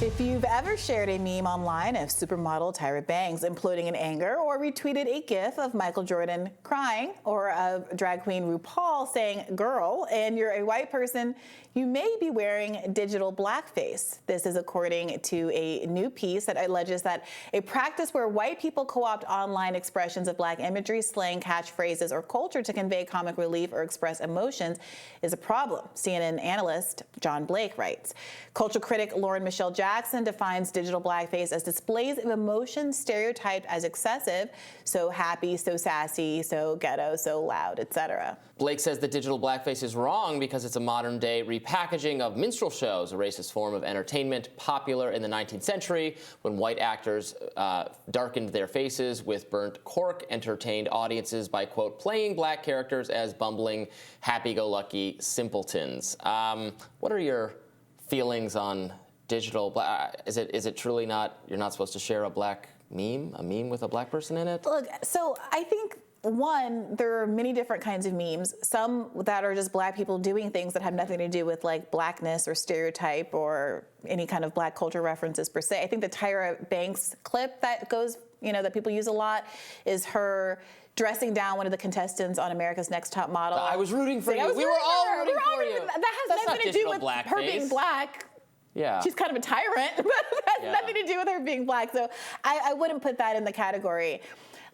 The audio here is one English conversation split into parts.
If you've ever shared a meme online of supermodel Tyra Banks imploding in anger, or retweeted a gif of Michael Jordan crying, or of drag queen RuPaul saying girl, and you're a white person, you may be wearing digital blackface. This is according to a new piece that alleges that a practice where white people co-opt online expressions of black imagery, slang, catchphrases, or culture to convey comic relief or express emotions is a problem. CNN analyst John Blake writes. Culture critic Lauren Michelle Jackson defines digital blackface as displays of emotions stereotyped as excessive, so happy, so sassy, so ghetto, so loud, etc. Blake says that digital blackface is wrong because it's a modern-day repackaging of minstrel shows, a racist form of entertainment popular in the 19th century when white actors darkened their faces with burnt cork, entertained audiences by, quote, playing black characters as bumbling, happy-go-lucky simpletons. What are your feelings on digital black? Is it truly not, you're not supposed to share a black meme, a meme with a black person in it? Look, so I think, one, there are many different kinds of memes, some that are just black people doing things that have nothing to do with like blackness or stereotype or any kind of black culture references per se. I think the Tyra Banks clip that goes, that people use a lot is her dressing down one of the contestants on America's Next Top Model. I was rooting for you. We were all rooting for you. That has nothing to do with her being black. Yeah. She's kind of a tyrant, but that has nothing to do with her being black. So I wouldn't put that in the category.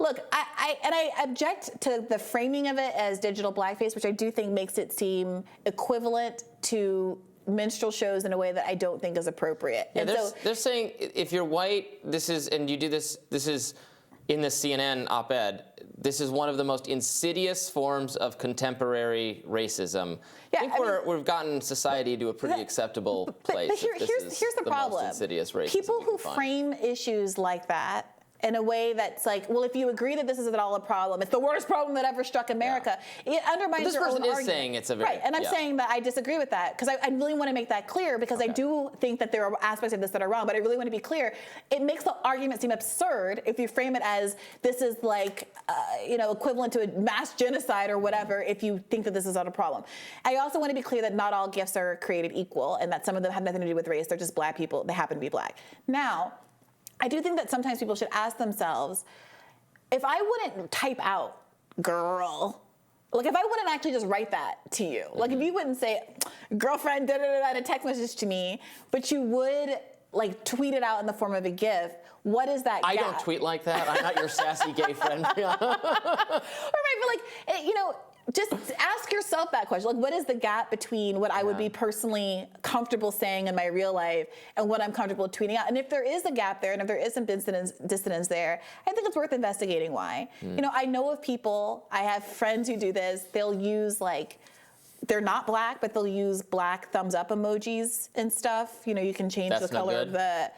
Look, I object to the framing of it as digital blackface, which I do think makes it seem equivalent to minstrel shows in a way that I don't think is appropriate. Yeah, they're saying if you're white, and you do this is in the CNN op-ed, this is one of the most insidious forms of contemporary racism. Yeah, I think we've gotten society to a pretty acceptable place. But here's the problem. Most insidious racism people who frame issues like that in a way that's like, well, if you agree that this is at all a problem, it's the worst problem that ever struck America, it undermines your own argument. This person is saying it's a very... Right, and I'm saying that I disagree with that, because I really want to make that clear, because I do think that there are aspects of this that are wrong, but I really want to be clear. It makes the argument seem absurd if you frame it as this is like, equivalent to a mass genocide or whatever, if you think that this is not a problem. I also want to be clear that not all gifts are created equal, and that some of them have nothing to do with race. They're just black people. They happen to be black. Now, I do think that sometimes people should ask themselves, if I wouldn't type out girl, like if I wouldn't actually just write that to you, like if you wouldn't say girlfriend in a text message to me, but you would like tweet it out in the form of a GIF, what is that gap? I don't tweet like that. I'm not your sassy gay friend. Right, but like, just ask yourself that question. Like, what is the gap between what I would be personally comfortable saying in my real life and what I'm comfortable tweeting out? And if there is a gap there, and if there is some dissonance there, I think it's worth investigating why. I know of people, I have friends who do this, they'll use they're not black, but they'll use black thumbs up emojis and stuff. You can change the color of the...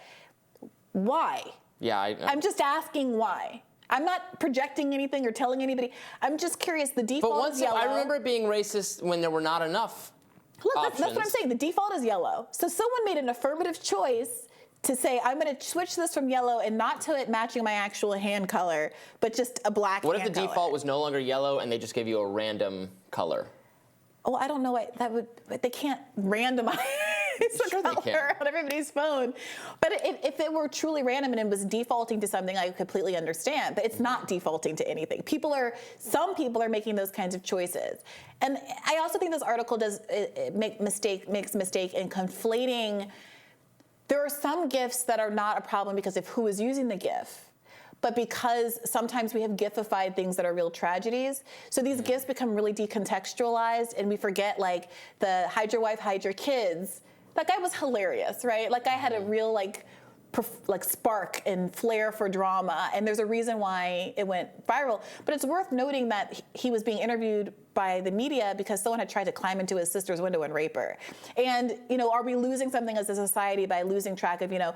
Why? Yeah, I'm just asking why. I'm not projecting anything or telling anybody. I'm just curious. The default is yellow. I remember it being racist when there were not enough options. That's what I'm saying. The default is yellow. So someone made an affirmative choice to say, I'm going to switch this from yellow and not to it matching my actual hand color, but just a black hand color. What if the default was no longer yellow and they just gave you a random color? Oh, I don't know. They can't randomize the color on everybody's phone. But if it were truly random and it was defaulting to something, I completely understand. But it's not defaulting to anything. Some people are making those kinds of choices. And I also think this article makes a mistake in conflating. There are some GIFs that are not a problem because of who is using the GIF, but because sometimes we have GIFified things that are real tragedies. So these GIFs become really decontextualized, and we forget the hide your wife, hide your kids. That guy was hilarious, right? That guy had a real spark and flair for drama, and there's a reason why it went viral. But it's worth noting that he was being interviewed by the media because someone had tried to climb into his sister's window and rape her. And are we losing something as a society by losing track of the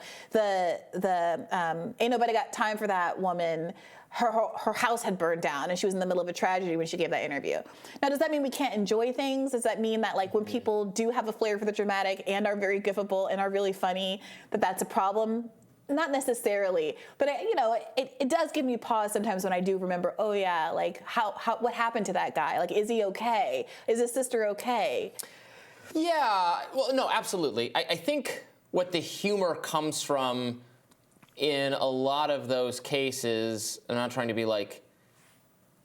ain't nobody got time for that woman? Her house had burned down and she was in the middle of a tragedy when she gave that interview. Now, does that mean we can't enjoy things? Does that mean that when people do have a flair for the dramatic and are very gifable and are really funny, that's a problem? Not necessarily, but it does give me pause sometimes when I do remember, oh yeah, what happened to that guy? Is he okay? Is his sister okay? Yeah, well, no, absolutely. I think what the humor comes from in a lot of those cases, I'm not trying to be like,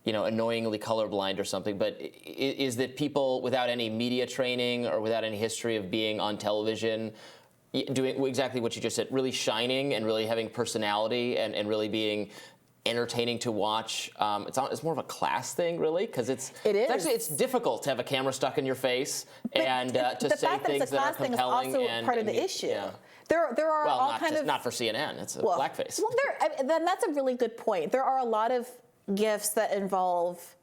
annoyingly colorblind or something, but is that people without any media training or without any history of being on television doing exactly what you just said, really shining and really having personality and really being entertaining to watch. It's more of a class thing, really, because it's difficult to have a camera stuck in your face and to say things that are compelling. Is also part of the issue. Yeah. There are all kind of not for CNN. It's blackface. Well, then that's a really good point. There are a lot of gifts that involve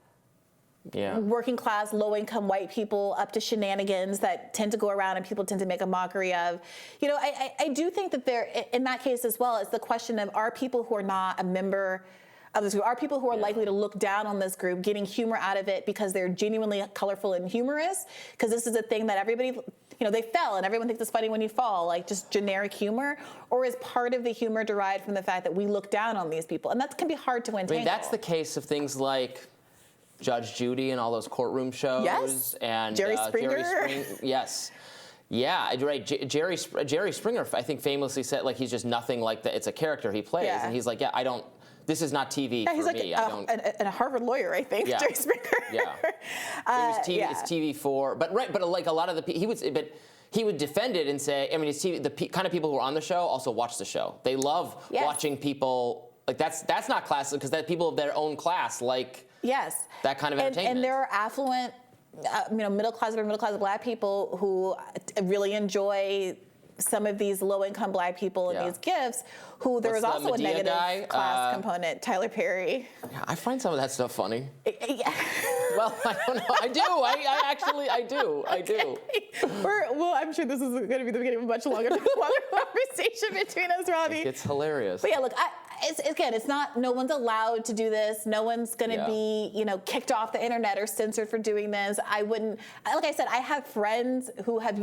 working class, low-income white people up to shenanigans that tend to go around and people tend to make a mockery of. I do think that there, in that case as well, it's the question of, are people who are not a member of this group, are people who are likely to look down on this group getting humor out of it because they're genuinely colorful and humorous? Because this is a thing that everybody, they fell and everyone thinks it's funny when you fall, like just generic humor? Or is part of the humor derived from the fact that we look down on these people? And that can be hard to untangle. That's the case of things like Judge Judy and all those courtroom shows. Yes. And Jerry Springer. Yes. Yeah, right. Jerry Springer, I think, famously said, like, he's just nothing like that. It's a character he plays. Yeah. And he's like, this is not TV for me. And a Harvard lawyer, I think, Jerry Springer. Yeah. It's TV for, but like a lot of the he would defend it and say, it's TV. The kind of people who are on the show also watch the show. They love watching people like that's not class because that people of their own class like that kind of entertainment. And there are affluent, middle class black people who really enjoy some of these low-income black people and these gifts, who there is also a negative class component. Tyler Perry. Yeah, I find some of that stuff funny. Well, I don't know. I do. I do. Well, I'm sure this is going to be the beginning of a much longer conversation between us, Robby. It's hilarious. But yeah, look, it's not, no one's allowed to do this. No one's going to be, kicked off the internet or censored for doing this. I wouldn't, like I said, I have friends who have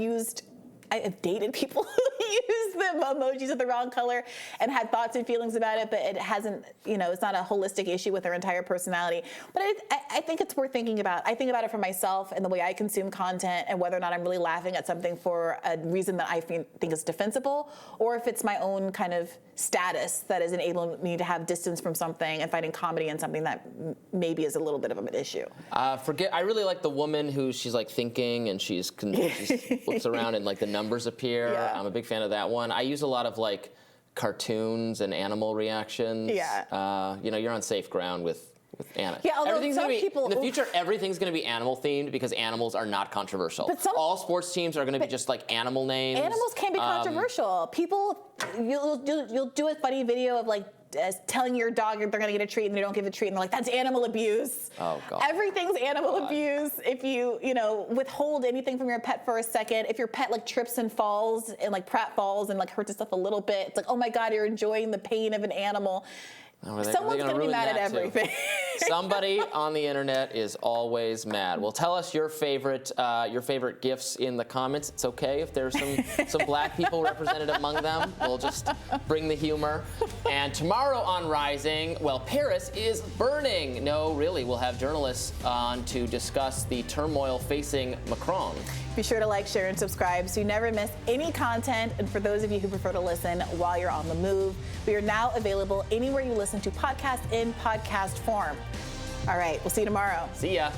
I have dated people who use the emojis of the wrong color and had thoughts and feelings about it, but it hasn't, it's not a holistic issue with their entire personality. But I think it's worth thinking about. I think about it for myself and the way I consume content and whether or not I'm really laughing at something for a reason that I think is defensible, or if it's my own kind of status that is enabling me to have distance from something and finding comedy in something that maybe is a little bit of an issue. I really like the woman who she's like thinking and she looks around and like the numbers appear. Yeah. I'm a big fan of that one. I use a lot of like cartoons and animal reactions. Yeah. You're on safe ground with Anna. Yeah, although some people... In the future, everything's going to be animal themed because animals are not concontroversial. All sports teams are going to be just like animal names. Animals can be controversial. People, you'll do a funny video of like telling your dog they're going to get a treat and they don't give a treat and they're like, that's animal abuse. Oh, God. Everything's animal abuse. If you, withhold anything from your pet for a second, if your pet like trips and falls and like pratfalls and like hurts itself a little bit, it's like, oh my God, you're enjoying the pain of an animal. Someone's going to be mad at everything. Somebody on the internet is always mad. Well, tell us your favorite gifts in the comments. It's okay if there's some black people represented among them. We'll just bring the humor. And tomorrow on Rising, Paris is burning. No, really, we'll have journalists on to discuss the turmoil facing Macron. Be sure to like, share, and subscribe so you never miss any content. And for those of you who prefer to listen while you're on the move, we are now available anywhere you listen to podcasts in podcast form. All right, we'll see you tomorrow. See ya.